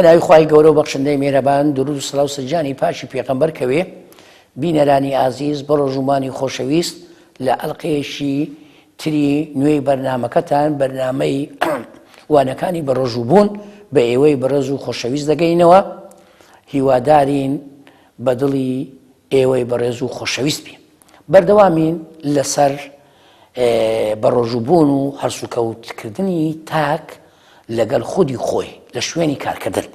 بەناوی خوای گەورە و بەخشندەی میهرەبان درود و سڵاو سەرجانی پاشی پێغەمبەر کەوێ بینەرانی ئازیز بە ڕۆژومانی خۆشەویست لە ئەڵقەیەکی تری نوێی بەرنامەکەتان بەرنامەی وانەکانی بە ڕۆژووبوون بە ئێوەی بەڕێز و خۆشەویست دەگەینەوە هیوادارین بە دڵی ئێوەی بەڕێز و خۆشەویست بین بەردەوامین لەسەر بە ڕۆژووبوون و هەرسوکەوتکردنی تاک لەگەڵ خودی خۆی لە شوێنی کارکردن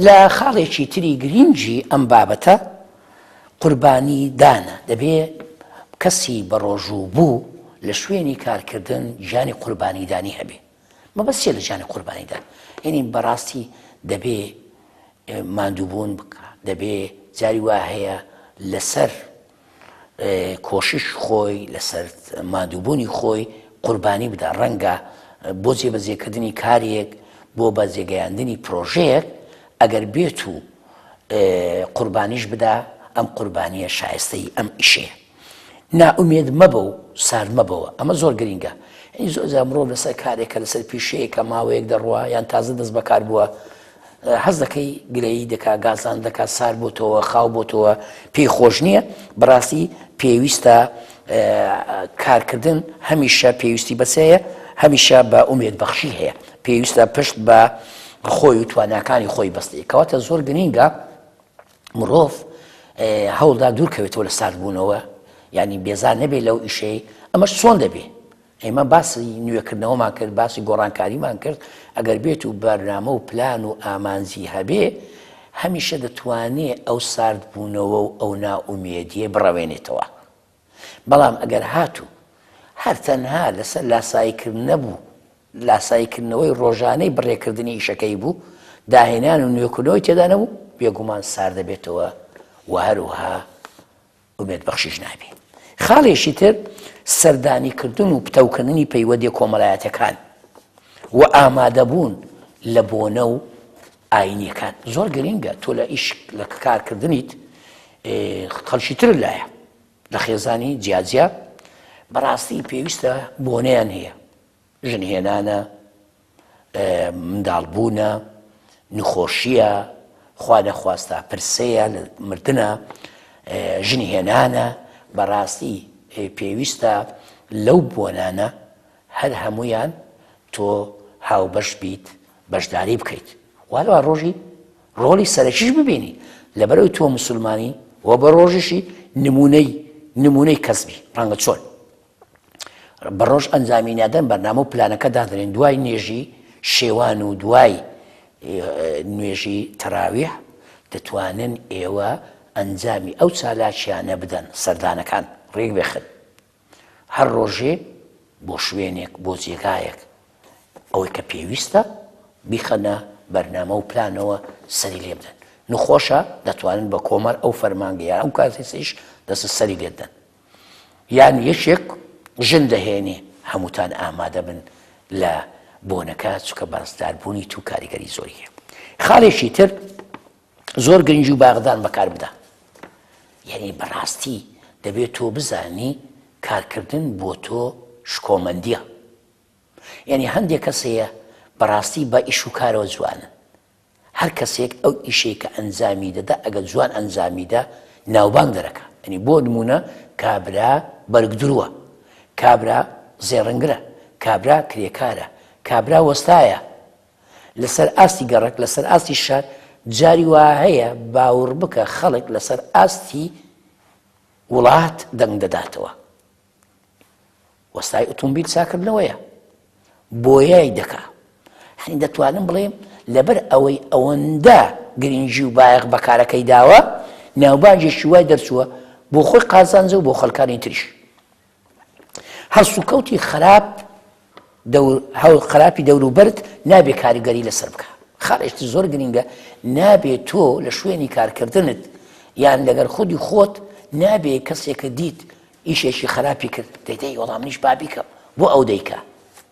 لە خاڵێکی تری گرنگی ئەم بابەتە قوربانی دانە دەبێت کەسی بە ڕۆژووبوو لە شوێنی کارکردن ژیانی قوربانیدانی هەبێ مەبەستیە لە ژیانی قوربانیدان یعنی بەڕاستی دەبێ ماندووبوون بکە دەبێ جاری وا هەیە لەسەر کۆشش خۆی لەسەر ماندووبوونی خۆی قوربانی بدە ڕەنگە بۆ جێبەجێکردنی کارێک بۆ بەجێگەیاندنی پرۆژەیەک ئەگەر بێت و قوربانیش بدا ئەم قوربانیە شایستەی ئەم ئیشەیە نائومێد مەبە و سارد مەبەوە ئەمە زۆر گرینگە ئەی زۆر ئەمڕۆ لەسەر کارێکە لەسەر پیشەیەکە ماوەیەک دەڕوە یان تازە دەست بەکار بووە حەز دەکەی گلەیی دەکا گازان دەکا سار بۆتەوە خاو بۆتەوە پێی خۆش نییە بەڕاستی پێویستە کارکردن هەمیشە پێویستی بەسەیە هەمیشە بە ئومێدبەخشی هەیە پێویستە پشت بە خۆی و تواناکانی خۆی بەستێ کەواتە زۆر گرینگە مرۆڤ هەوڵدا دوورکەوێتەوە لە ساردبوونەوە ینی بێزار نەبێت لەو ئیشەی ئەمەش چۆن دەبێت ئێمە باسی نوێکردنەوەمان کرد باسی گۆڕانکاریمان کرد ئەگەر بێت و بەرنامە و پلان و ئامانزی هەبێ هەمیشە دەتوانێت ئەو ساردبوونەوە و ئەو نائومێدیە بڕەوێنێتەوە بەڵام ئەگەر هاتوو هەر تەنها لەسەر لاساییکردن نەبوو لاساییکردنەوەی ڕۆژانەی بڕێکردنی ئیشەکەی بوو داهێنان و نوێکردنەوەی تێدا نەبوو بێگومان سار دەبێتەوە و هەروەها ئومێدبەخشیش نابێت خاڵێکی تر سەردانیکردن و پتەوکردنی پەیوەندی کۆمەڵایەتەکان و ئامادەبوون لە بۆنە و ئاینیەکان زۆر گرینگە تۆ لە ئیش لە کارکردنیت خەڵکی تر لایە لە خێزانی جیاجیا بەڕاستی پێویستە بۆنەیان هەیە ژنهێنانە منداڵبوونە نخۆشیە خوا نەخواستە پرسەیە لە مردنە ژنهێنانە بەڕاستی پێویستە لەو بۆنانە هەر هەمویان تۆ هاوبەش بیت بەشداری بکەیت والەوە ڕۆژی ڕۆڵی سەرەکیش ببینی لەبەرەوەی تۆ موسڵمانی و بە ڕۆژیشی نمونەی کەسبی ڕەنگە چۆن بە ڕۆژ ئەنجامی نادەن بەرنامە و پلانەکە دادرێن دوای نوێژی شێوان و دوای نوێژی تەراویح دەتوانن ئێوە ئەنجامی ئەو چالاکیانە بدەن سەردانەکان ڕێک بێخن هەر ڕۆژێ بۆ شوێنێک بۆ جێگایەک ئەوەی کە پێویستە بیخەنە بەرنامە و پلانەوە سەری لێ بدەن نخۆشە دەتوانن بە کۆمەر ئەو فەرمانگەیە ئەو کاتێسیش دەست سەری لێ بدەن یان یەکێک ژن دەهێنێ هەمووتان ئامادە بن لە بۆنەکە چکە بەرزداربوونی تو کاریگەری زۆریە خاڵێکی تر زۆر گرنگی و باغدان بەکار بدە یعنی بەڕاستی دەبێت تۆ بزانی کارکردن بۆ تۆ شکۆمەندیە یعنی هەندێک کەسەیە بەڕاستی بە ئیش و کارەوە جوانن هەر کەسێک ئەو ئیشەی کە ئەنجامی دەدا ئەگەر جوان ئەنجامیدا ناوبانگ دەرەکە ئەنی بۆ نمونە کابرا بەرگدرووە کابرا زێڕنگرە کابرا کرێکارە کابرا وەستایە لەسەر ئاستی گەڕک لەسەر ئاستی شار جاری وا هەیە باوەڕ بکە خەڵک لەسەر ئاستی وڵات دەنگ دەداتەوە وەستای ئۆتۆمبیل چاکردنەوەیە بۆیای دەکا هەنی دەتوانم بڵێم لەبەر ئەوەی ئەوەندە گرنگی و بایەق بەکارەکەی داوە ناوبانجێکی وای دەرچووە بۆ خۆی قازانجە و بۆ خەڵکانی تریش هەڵسوکەوتی خراپی دەوروبەرت نابێ کاریگەری لەسەر بکە خاڵێکی زۆر گرینگە نابێت تۆ لە شوێنی کارکردنت یان لەگەر خودی خۆت نابێ کەسێکە دیت ئیشێکی خراپی کرد دەیدەی وەڵام منیش بابیکە بۆ ئەو دەیکە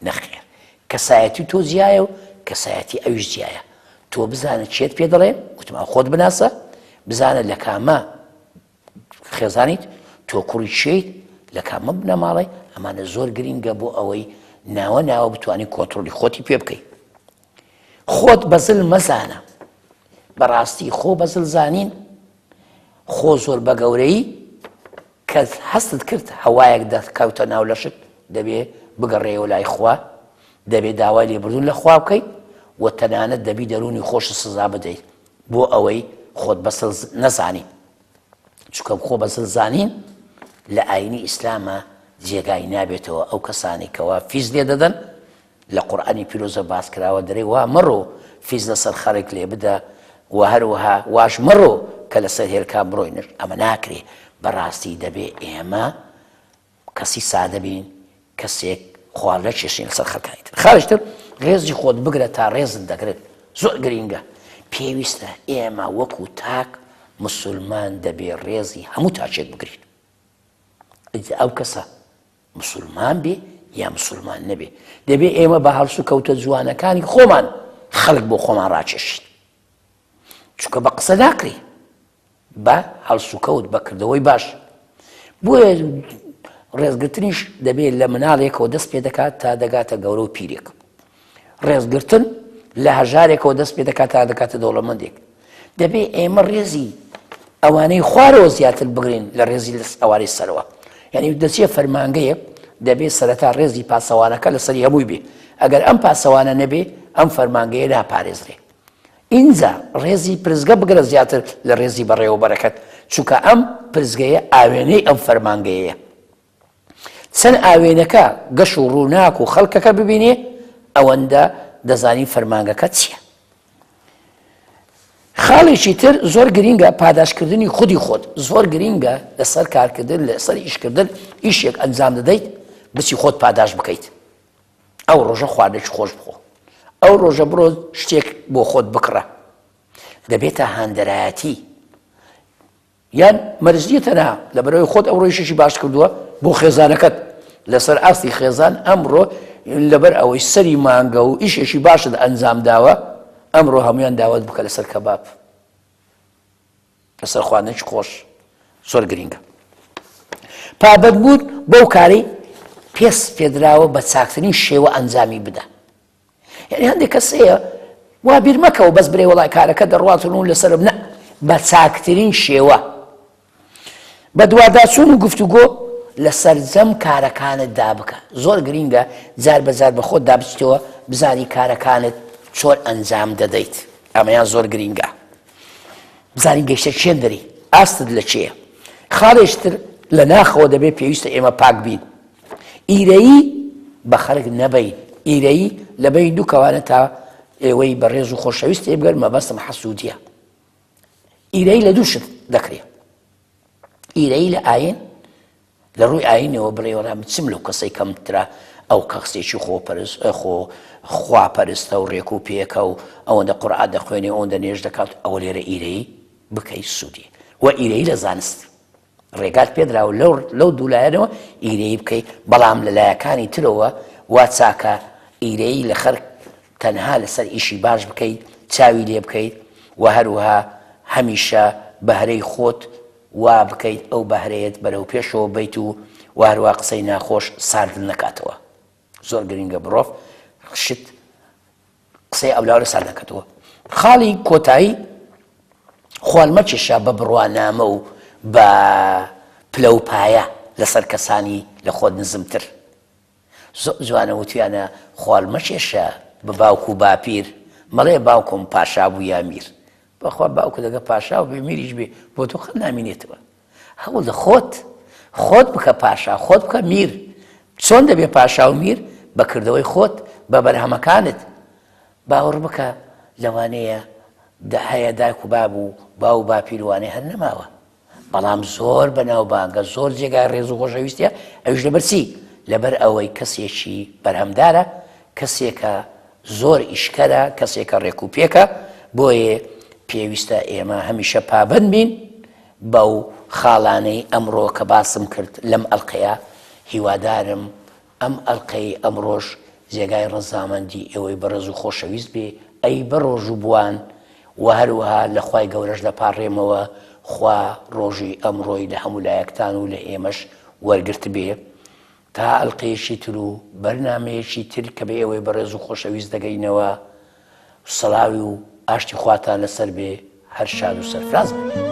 نەخێر کەسایەتی تۆ جیایە و کەسایەتی ئەویش جیایە تۆ بزانە چێت پێ دەڵێ وتمان خۆت بناسە بزانە لە کامە خێزانیت تۆ کوڕی چیت لە کامە بنەماڵی ئەمانە زۆر گرینگە بۆ ئەوەی ناوە بتوانانی کۆنتڕۆلی خۆتی پێ بکەیت خۆت بەزل مەزانە بەڕاستی خۆ بەزل زانین خۆ زۆر بە گەورەی کە هەستت کرد هەوایەک دەکەوتە ناو لەشت دەبێ بگەڕێەوە لای خوا دەبێ داوای لێبوردون لە خوا بکەیت و تەنانەت دەبی دەرونی خۆش سزا بدەیت بۆ ئەوەی خۆت بەسڵ نەزانی چونکە خۆ بەسڵ زانین لە ئاینی ئیسلامە جێگای نابێتەوە ئەو کەسانی کەوا فیز لێ دەدەن لە قورئانی پیرۆزە باس کراوە دەرێ وا مەڕۆ فیز لەسەر خەڵک لێ بدە و هەروەها واش مەڕۆ کە لەسەر هێرکا بڕۆی نر ئەمە ناکرێ بەڕاستی دەبێ ئێمە کەسی سادە بین کەسێک خوار لە کێشین لەسەر خەکانیت خارجتر ڕێزی خۆت بگرە تا ڕێزت دەگرێت زۆر گرینگە پێویستە ئێمە وەکو تاک مسلمان دەبێ ڕێزی هەموو تاچێک بگرین ئەو کەسە مسلمان بێ یا مسلمان نەبێ دەبێ ئێمە بە هەڵسو کەوتە جوانەکانی خۆمان خەڵک بۆ خۆمان ڕاکێشین چونکە بە قسە ناکرێ بە هەڵسو کەوت بەکردەوەی باش بۆیە ڕێزگرتنیش دەبێت لە مناڵێکەوە دەست پێ دەکات تا دەگاتە گەورە و پیرێک ڕێزگرتن لە هەژارێکەوە دەست پێ دەکات تا دەکاتە دەوڵەمەندێک دەبێت ئێمە ڕێزی ئەوانەی خوارەوە زیاتر بگرین لە ڕێزی ئەوانەی سەرەوە یعنی دەچێت فەرمانگەیەک دەبێت سەرەتا ڕێزی پاسەوانەکە لەسەری هەمووی بێ ئەگەر ئەم پاسەوانە نەبێ ئەم فەرمانگەیە ناپارێزرێ ئینجا ڕێزی پرزگە بگرە زیاتر لە ڕێزی بەڕێوەبەرەکەت چونکە ئەم پرزگەیە ئاوێنەی ئەم فەرمانگەیەیە چەند ئاوێنەکە گەش و ڕووناک و خەڵکەکە ببینێ ئەوەندە دەزانی فەرمانگەکە چییە خاڵێکی تر زۆر گرینگە پاداشکردنی خودی خۆت زۆر گرینگە لەسەر کارکردن لەسەر ئیشکردن ئیشێک ئەنجام دەدەیت بچی خۆت پاداش بکەیت ئەو ڕۆژە خواردێکی خۆش بخۆ ئەو ڕۆژە بڕۆ شتێک بۆ خۆت بکڕە دەبێتە هاندەرایەتی یان مەرجیتە نا لەبەرەوەی خۆت ئەو ڕۆژێکی باش کردووە بۆ خێزانەکەت لەسەر ئاستی خێزان ئەمڕۆ لەبەر ئەوەی سەری مانگە و ئیشێکی باشت ئەنجام داوە ئەمڕۆ هەمویان داوت بکە لەسەر کەباب لەسەر خواردنێکی خۆش زۆر گرینگە پابەتبوون بەو کارەی پێس پێدراوە بە چاکترین شێوە ئەنجامی بدە یعنی هەندێک کەسەیە وا بیر مەکەوە بەس برێ وەڵای کارەکە دەڕواتن و لەسەرم نە بە چاکترین شێوە بە دوواداچوون و گفتوگۆ لەسەر جەم کارەکانت دابکە زۆر گرینگە جار بەجار بە خۆت دابچیتەوە بزانی کارەکانت چۆن ئەنجام دەدەیت ئەمەیان زۆر گرینگە بزانی گەیشتە چێن دەری ئاستت لە چێە خاڵێشتر لە ناخەوە دەبێت پێویستە ئێمە پاک بین ئیرەیی بە خەڵک نەبین ئیرەیی لە بەی دوو کەوانە تا ئێوەی بەڕێز و خۆشەویست ێبگەر مەبەستم حەسوودیە ئیرەی لە دووشت دەکرێت ئیرەی لە ئاین لە ڕووی ئاینەوە بڵێوەرا بچم لەو کەسەی کەمترە ئەو کەسێکی خواپەرستە و ڕێک و پێکە و ئەوەندە قورئان دەخوێنێ ئەوەندە نێژ دەکات ئەوە لێرە ئیرەی بکەیت سوودی و ئیرەی لە زانست ڕێگات پێدراوە لەو دوولایەنەوە ئیرەی بکەیت بەڵام لە لایەکانی ترەوە وا چاکە ئیرەی لە خەرک تەنها لەسەر ئیشی باش بکەیت چاوی لێ بکەیت و هەروەها هەمیشە بەهرەی خۆت وا بکەیت ئەو بەهرەیەت بەرەو پێشەوە بیت و هەروەها قسەی ناخۆش ساردن نەکاتەوە زۆر گرینگە مرۆڤ شت قسەی ئەولاوە لە سارد نەکاتەوە خاڵی کۆتایی خۆڵمەچێشە بە بڕوانامە و بە پلە و پایە لەسەر کەسانی لە خۆت نزمتر جوانە وتیانە خۆڵمەچێشە بە باوکو و باپیر مەڵێ باوکم پاشا بوو یا میر بەخوا باوکو دەگە پاشا و بێ میریش بێ بۆ تۆ خەڵ نامینێتەوە هەوڵ لە خۆت بکە پاشا خۆت بکە میر چۆن دەبێ پاشا و میر بەکردەوەی خۆت بە بەرهەمەکانت باوەڕ بکە لەوانەیە هەیە دایک و باب و باو و باپیروانەی هەر نەماوە بەڵام زۆر بەناوبانگە زۆر جێگای ڕێز و خۆشەویستیە ئەویش لەبەر چی لەبەر ئەوەی کەسێکی بەرهەمدارە کەسێکە زۆر ئیشکەرە کەسێکە ڕێک و پێکە بۆیە پێویستە ئێمە هەمیشە پابند بین بەو خاڵانەی ئەمڕۆ کە باسم کرد لەم ئەڵقەیە هیوادارم ئەم ئەڵقەی ئەمڕۆژ جێگای ڕەزامەندی ئێوەی بەڕێز و خۆشەویست بێ ئەی بەڕۆژ و بوان و هەروەها لە خوای گەورەش دەپاڕێمەوە خوا ڕۆژی ئەمڕۆی لە هەموو لایەکتان و لە ئێمەش وەرگرت بێ تا ئەڵقەیەکی تر و بەرنامەیەکی تر کە بە ئێوەی بەڕێز و خۆشەویست دەگەینەوە سەڵاوی و ئاشتی خواتان لەسەر بێ هەر شاد و سەرفراز بێ.